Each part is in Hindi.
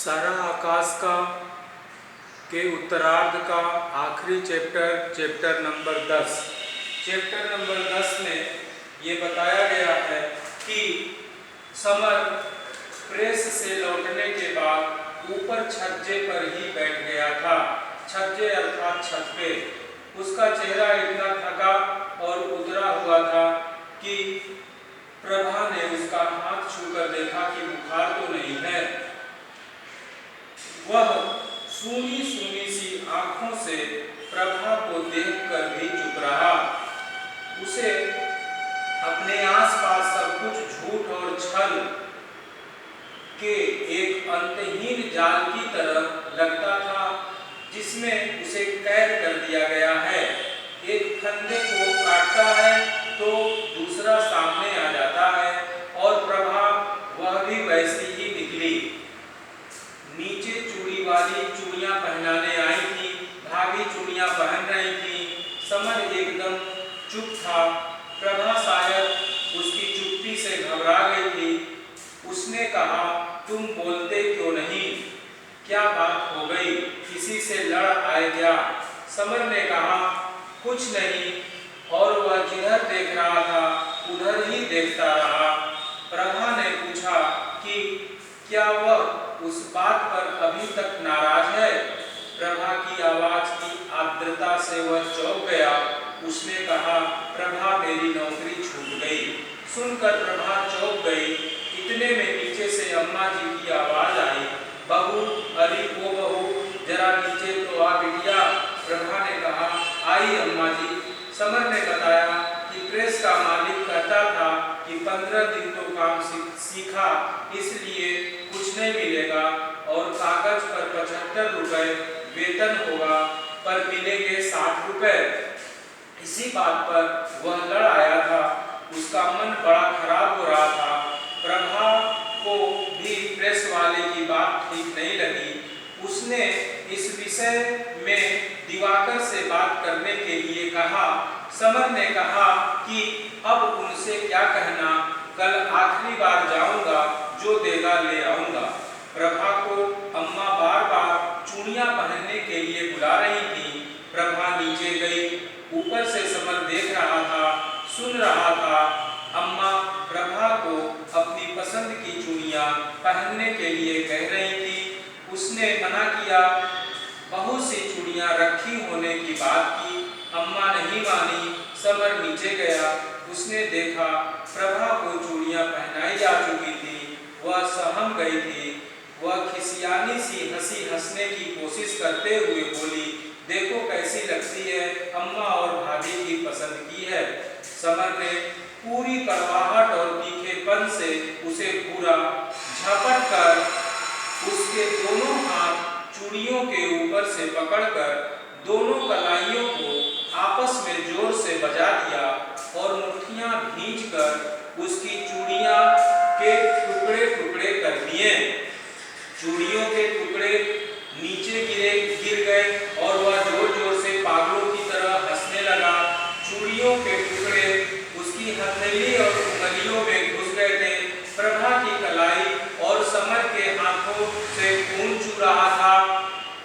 सारा आकाश का के उत्तरार्ध का आखिरी चैप्टर नंबर 10। चैप्टर नंबर 10 में ये बताया गया है कि समर प्रेस से लौटने के बाद ऊपर छज्जे पर ही बैठ गया था। छज्जे अर्थात छत पे। उसका चेहरा इतना थका और उतरा हुआ था कि प्रभा ने उसका हाथ छूकर देखा कि बुखार तो नहीं है। वह सूनी सूनी सी आंखों से प्रभा को देखकर भी चुप रहा। उसे अपने आसपास सब कुछ झूठ और छल के एक अंतहीन जाल की तरह लगता था, जिसमें उसे कैद कर दिया गया है। एक फंदे को काटता है तो दूसरा सामने आ जाता है, और प्रभा वह भी वैसी ही निकली। नीचे चूड़ी वाली चूड़ियां पहनाने आई थी, भाभी चूड़ियां पहन रही थी। समर एकदम चुप था। प्रभा शायद उसकी चुप्पी से घबरा गई थी। उसने कहा, तुम बोलते क्यों नहीं? क्या बात हो गई? किसी से लड़ आए क्या? समर ने कहा, कुछ नहीं, और वह जिधर देख रहा था उधर ही देखता रहा। प्रभा ने पूछा कि क्या वह उस बात पर अभी तक नाराज है? प्रभा की आवाज की आर्द्रता से वह चौंक गया। उसने कहा, प्रभा मेरी नौकरी छूट गई। सुनकर प्रभा चौंक गई। इतने में नीचे से अम्मा जी की आवाज आई, बहू, अरे ओ बहू, जरा नीचे तो आ बिटिया। प्रभा ने कहा, आई अम्मा जी। समर ने बताया कि प्रेस का मालिक कहता था कि 15 दिन तो काम सीखा, इसलिए कुछ नहीं मिलेगा और कागज पर 75 रुपए वेतन होगा, पर मिलेंगे 60 रुपए। इसी बात पर वह लड़ आया था। उसका मन बड़ा खराब हो रहा था। प्रभा को भी प्रेस वाले की बात ठीक नहीं लगी। उसने इस विषय में दिवाकर से बात करने के लिए कहा। समर ने कहा कि अब उनसे क्या कहना, कल आखिरी बार जाऊंगा, जो देगा ले आऊंगा। प्रभा को अम्मा बार बार चूड़ियां पहनने के लिए बुला रही थी। प्रभा नीचे गई। ऊपर से समर देख रहा था, सुन रहा था। अम्मा प्रभा को अपनी पसंद की चूड़ियां पहनने के लिए कह रही थी। उसने मना किया। बहुत सी चूड़ियां रखी होने की बात की। अम्मा नहीं मानी। समर नीचे गया। उसने देखा प्रभा को चूड़ियां पहनाई जा चुकी थी। वह सहम गई थी। वह खिसियानी सी हंसी हंसने की कोशिश करते हुए बोली, देखो कैसी लगती है, अम्मा और भाभी की पसंद की है। समर ने पूरी कड़वाहट और तीखेपन से उसे पूरा झपट कर उसके दोनों हाथ चूड़ियों के ऊपर से पकड़कर दोनों कलाइयों को आपस में जोर से बजा दिया और मुट्ठियां भींचकर उसकी चूड़ियां के टुकड़े टुकड़े कर दिए। चूड़ियों के टुकड़े नीचे गिर गए और वह जोर जोर से पागलों की तरह हंसने लगा। चूड़ियों के टुकड़े उसकी हथेली और उंगलियों में घुस गए थे। प्रभा की कलाई और समर के हाथों से खून चू रहा था।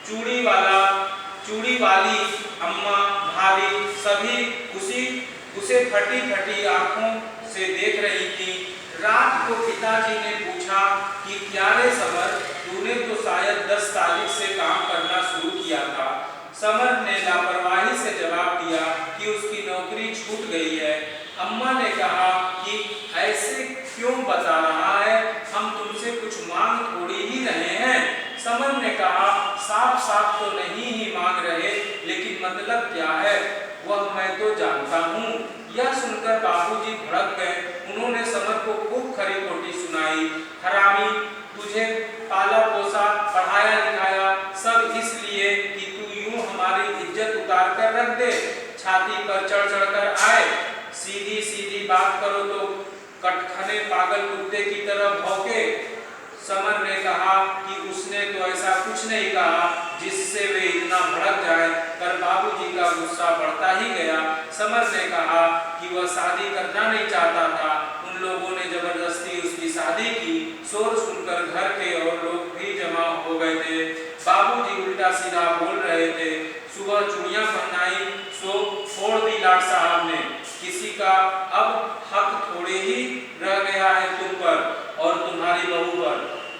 चूड़ी वाली अम्मा, भाभी सभी उसे फटी फटी आंखों से देख रही थी। रात को पिताजी ने पूछा कि क्या रे समर, तूने तो शायद 10 तारीख से काम करना शुरू किया था। समर ने लापरवाही से जवाब दिया कि उसकी नौकरी छूट गई है। अम्मा ने कहा कि ऐसे क्यों बता रहा है, हम तुमसे कुछ मांग थोड़ी ही रहे हैं। समर ने कहा, साफ साफ तो नहीं ही मांग रहे, लेकिन मतलब क्या है वह मैं तो जानता हूँ। यह सुनकर बाबूजी भड़क गए। उन्होंने समर को खूब खरी खोटी सुनाई। हरामी, तुझे पाला पोसा, पढ़ाया लिखाया सब इसलिए कि तू यूं हमारी इज्जत उतार कर रख दे, छाती पर चढ़ चढ़ कर आए। सीधी सीधी बात करो तो कटखने पागल कुत्ते की तरह भौंके। समर ने कहा कि उसने तो ऐसा कुछ नहीं कहा जिससे वे इतना भड़क जाए, पर बाबूजी का गुस्सा बढ़ता ही गया। समर ने कहा कि वह शादी करना नहीं चाहता था। लोगों ने जबरदस्ती उसकी शादी की। शोर सुनकर घर के और लोग भी जमा हो हो गए थे। बाबूजी उल्टा सीधा बोल रहे थे। सुबह चूड़ियां पहनाई सो फोड़ दी लाट साहब ने। किसी का अब हक थोड़े ही रह गया है तुम पर और तुम्हारी बहू पर।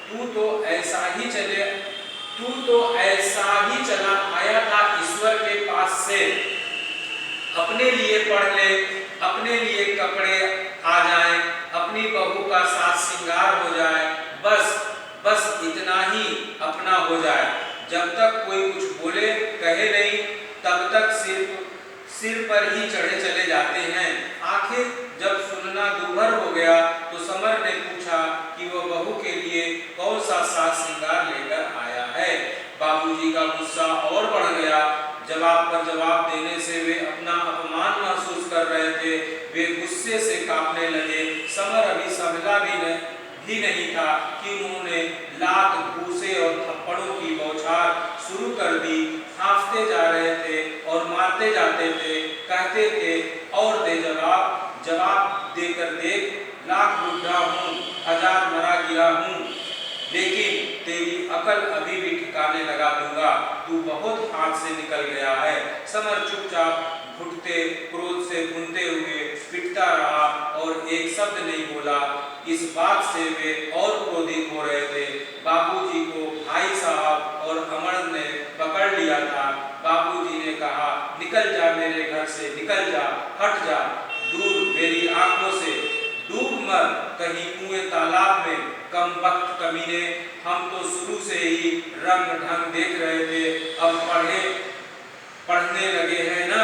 तू तो ऐसा ही चला आया था ईश्वर के पास से। अपने लिए पढ़ ले, अपने लिए कपड़े आ जाएं, अपनी बहू का साथ श्रृंगार हो जाए, बस इतना ही अपना हो जाए। जब तक कोई कुछ बोले कहे नहीं, तब तक सिर पर ही चढ़े चले जाते हैं। आखिर जब सुनना दूभर हो गया तो समर ने पूछा कि वह बहू के लिए कौन सा साथ श्रृंगार लेकर आया है। बाबूजी का गुस्सा और बढ़ गया। जवाब पर जवाब देने से वे अपना अपमान महसूस कर रहे थे। वे गुस्से से कांपने लगे। समर अभी संभला भी नहीं था कि उन्होंने लात, घूंसे और थप्पड़ों की बौछार शुरू कर दी। हाँफते जा रहे थे और मारते जाते थे। कहते थे और दे जवाब देकर देख, लाख बुढ़ा हूँ, 1000 मरा गिरा हूँ, लेकिन तेरी अकल अभी भी ठिकाने लगा दूंगा। तू बहुत हाथ से निकल गया है। समर चुपचाप घुटते क्रोध से भूनते हुए पिटता रहा और एक शब्द नहीं बोला। इस बात से वे और क्रोधित हो रहे थे। बाबूजी को भाई साहब और अमर ने पकड़ लिया था। बाबूजी ने कहा, निकल जा मेरे घर से, निकल जा, हट जा दूर मेरी आंखों से, डूब मर कहीं कुएं तालाब में। कम वक्त कमीने, हम तो शुरू से ही रंग ढंग देख रहे थे, अब पढ़ने लगे हैं ना।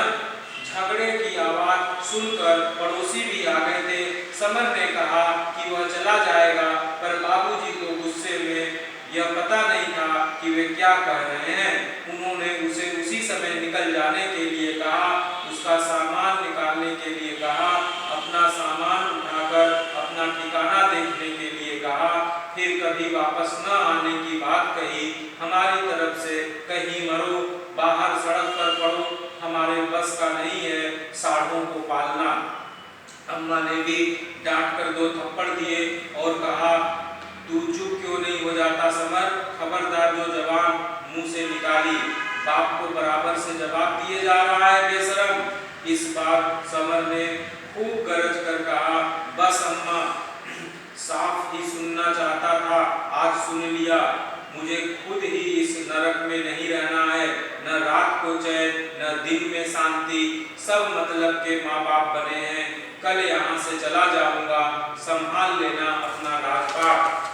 झगड़े की आवाज सुनकर पड़ोसी भी आ गए थे। समर ने कहा कि वह चला जाएगा, पर बाबूजी को गुस्से में यह पता नहीं था कि वे क्या कह रहे हैं। उन्होंने उसे उसी समय निकल जाने के लिए कहा, उसका सामान निकालने के लिए कहा, अपना सामान उठाकर अपना ठिकाना देखने के लिए कहा, फिर कभी वापस न आने की बात कही। हमारी तरफ से कहीं मरो, बाहर सड़क पर पड़ो, हमारे बस का नहीं है साढ़ों को पालना। अम्मा ने भी डांट कर 2 थप्पड़ दिए और कहा, तू चुप क्यों नहीं हो जाता समर, खबरदार जो जवान मुंह से निकाली, बाप को बराबर से जवाब दिए जा रहा है बेशरम। इस बार समर ने खूब गरज कर कहा, बस अम्मा, साफ ही सुनना चाहता था, आज सुन लिया। मुझे खुद ही इस नरक में नहीं रहना है, न रात को चैन, न दिन में शांति। सब मतलब के माँ बाप बने हैं। कल यहाँ से चला जाऊंगा, संभाल लेना अपना राजपाट।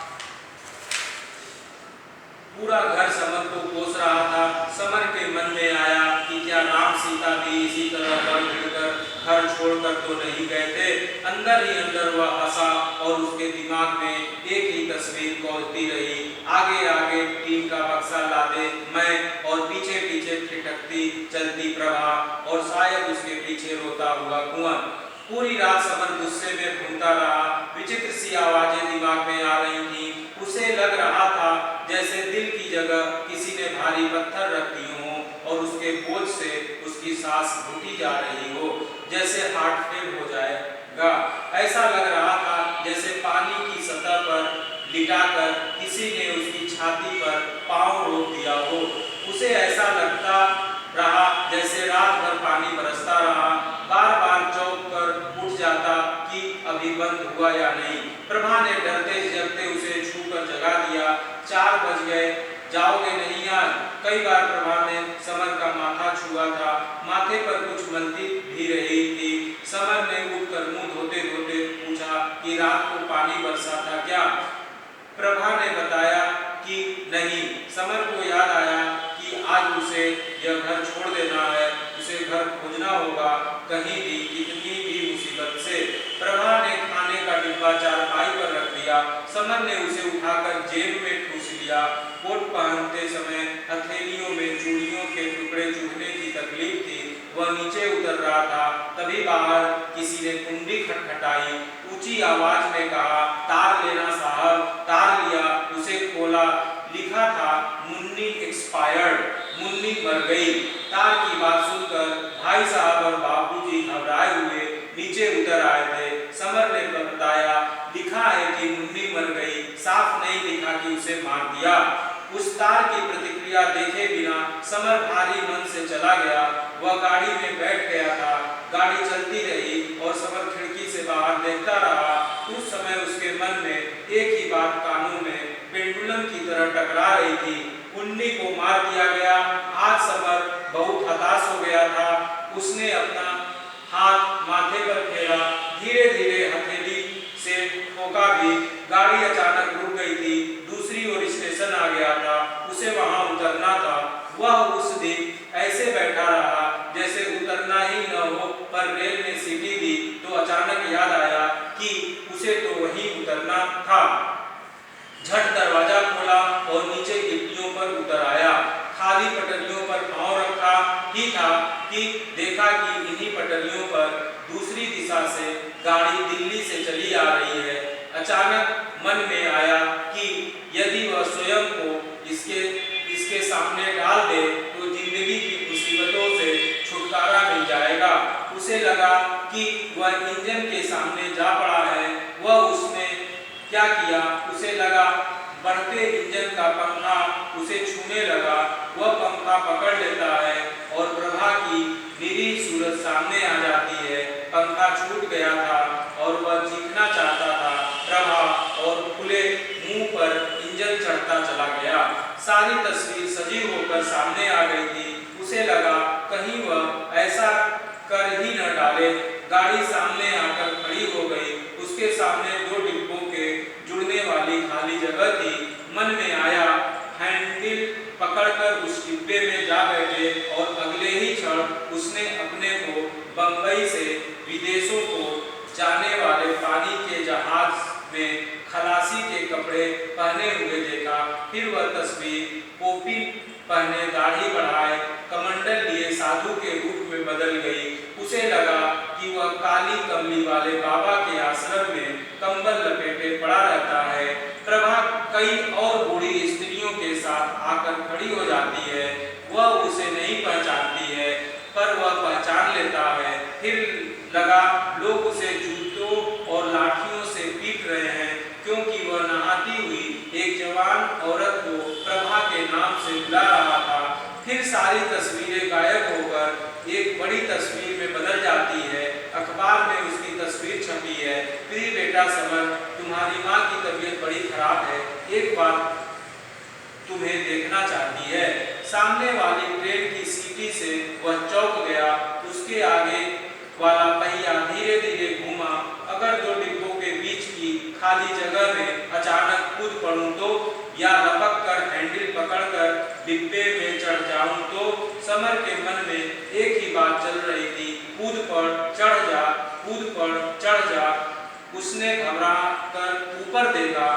पूरा घर समर को कोस रहा था। समर के मन में आया कि क्या राम सीता भी इसी तरह बढ़ गिरकर घर छोड़कर तो नहीं गए थे। अंदर ही अंदर वह हंसा और उसके दिमाग में एक ही तस्वीर कौलती रही, आगे आगे टीन का बक्सा लादे मैं और पीछे पीछे ठिठकती चलती प्रभा और शायद उसके पीछे रोता हुआ कुंवर। पूरी रात समर गुस्से में घूमता रहा। विचित्र सी आवाजें दिमाग में आ रही थी। उसे लग रहा था जैसे दिल की जगह किसी ने भारी पत्थर रख दिए हो और उसके बोझ से उसकी सांस घुटी जा रही हो, जैसे हार्ट फेल हो जाएगा। ऐसा लग रहा था जैसे पानी की सतह पर लिटाकर किसी ने उसकी छाती पर पांव रोक दिया हो। उसे ऐसा लगता रहा जैसे रात भर पानी बरसता रहा। बार बार चौंक कर उठ जाता कि अभी बंद हुआ या नहीं। प्रभा ने डरते जगते उसे छूकर जगा दिया। 4 बज गए, जाओगे नहीं आज? कई बार प्रभा ने समर का माथा छुआ था। माथे पर कुछ मलती भी रही थी। समर ने उठकर मुंह धोते धोते पूछा कि रात को पानी बरसा था क्या? प्रभा ने बताया कि नहीं। समर को याद आया कि आज उसे यह घर छोड़ देना है, उसे घर खोजना होगा कहीं भी, कितनी भी मुसीबत से। प्रभा ने खाने का डिब्बा चारपाई पर रख दिया। समर ने उसे उठाकर जेब में ठूस लिया। कोट पहनते समय हथेलियों में चूड़ियों के टुकड़े चुभने की तकलीफ थी। वह नीचे उतर रहा था, तभी बाहर किसी ने कुंडी खटखटाई। ऊंची आवाज में कहा, तार लेना साहब। तार लिया, उसे खोला। लिखा था मुन्नी एक्सपायर्ड, मुन्नी मर गई। तार की बात सुनकर भाई साहब और बाबूजी घबराए हुए नीचे उतर आए थे। समर ने बताया, लिखा है कि मुन्नी मर गई, साफ नहीं लिखा कि उसे मार दिया। उस तार की प्रतिक्रिया देखे बिना समर भारी मन से चला गया। वह गाड़ी में बैठ गया था। गाड़ी चलती रही और समर खिड़की से बाहर देखता रहा। उस समय उसके मन में एक ही बात कानों में पेंडुलम की तरह टकरा रही थी, उन्नी को मार दिया गया। आज समर बहुत हताश हो गया था। उसने अपना हाथ माथे पर फेरा, धीरे धीरे हथेली से ठोका भी। गाड़ी अचानक रुक गई थी। दूसरी ओर स्टेशन आ गया था। उसे वहां उतरना था। वह उस दिन ऐसे बैठा रहा जैसे उतरना ही न हो, पर रेल ने सीटी दी तो अचानक याद आया कि उसे तो वहीं उतरना था। झट दरवाजा खोला और नीचे गिट्टियों पर उतर आया। खाली पटरियों पर पांव रखा ही था कि देखा कि इन्हीं पटरियों पर दूसरी दिशा से गाड़ी दिल्ली से चली आ रही है। अचानक मन में आया कि यदि वह स्वयं को इसके सामने डाल दे तो जिंदगी की मुसीबतों से छुटकारा मिल जाएगा। उसे लगा कि वह इंजन के सामने जा पड़ा है। वह उसने क्या किया, उसे लगा बढ़ते इंजन का पंखा उसे छूने लगा। वह पंखा पकड़ लेता है और प्रभा की निरीह सूरत सामने आ जाती है। पंखा छूट गया था और वह चीखना चाहता था, प्रभा, और खुले मुंह पर इंजन चढ़ता चला गया। सारी तस्वीर सजीव होकर सामने आ गई थी। उसे लगा कहीं वह ऐसा कर ही न डाले। गाड़ी सामने आकर खड़ी हो गई। उसके सामने दो डिब्बों के जुड़ने वाली खाली जगह थी। मन में आया हैंडल पकड़कर उस डिब्बे में जा बैठे और अगले ही क्षण उसने अपने को बंबई से विदेशों को जाने वाले पानी के जहाज में खलासी के कपड़े पहने हुए देखा। फिर वह तस्वीर पोपी पहने, दाढ़ी बढ़ाए, कमंडल लिए साधु के रूप में बदल गई। उसे लगा कि वह काली कमली वाले बाबा के आश्रम में कंबल लपेटे पड़ा रहता है। प्रभा कई और बूढ़ी स्त्रियों के साथ आकर खड़ी हो जाती है। वह उसे नहीं पहचानती है, पर वह पहचान लेता है। फिर लगा लोग उसे जूतों और लाठियों से पीट रहे हैं, क्योंकि वह नहाती हुई एक जवान औरत को प्रभा के नाम से बुला रहा था। फिर सारी तस्वीरें गायब होकर एक बड़ी तस्वीर में बदल जाती है। अखबार में उसकी तस्वीर छपी है, प्रिय बेटा समर, तुम्हारी माँ की तबीयत बड़ी खराब है, एक बार तुम्हें देखना चाहती है। सामने वाली ट्रेन की सीटी से वह चौंक गया। उसके आगे वाला पहिया धीरे धीरे घूमा। अगर दो डिब्बों के बीच की खाली जगह में अचानक कूद पड़ूं तो, या लपक कर हैंडल पकड़कर डिब्बे में चढ़ जाऊं तो। समर के मन में एक ही बात चल रही थी, कूद पड़, चढ़ जा, कूद पड़, चढ़ जा। उसने घबरा कर ऊपर देखा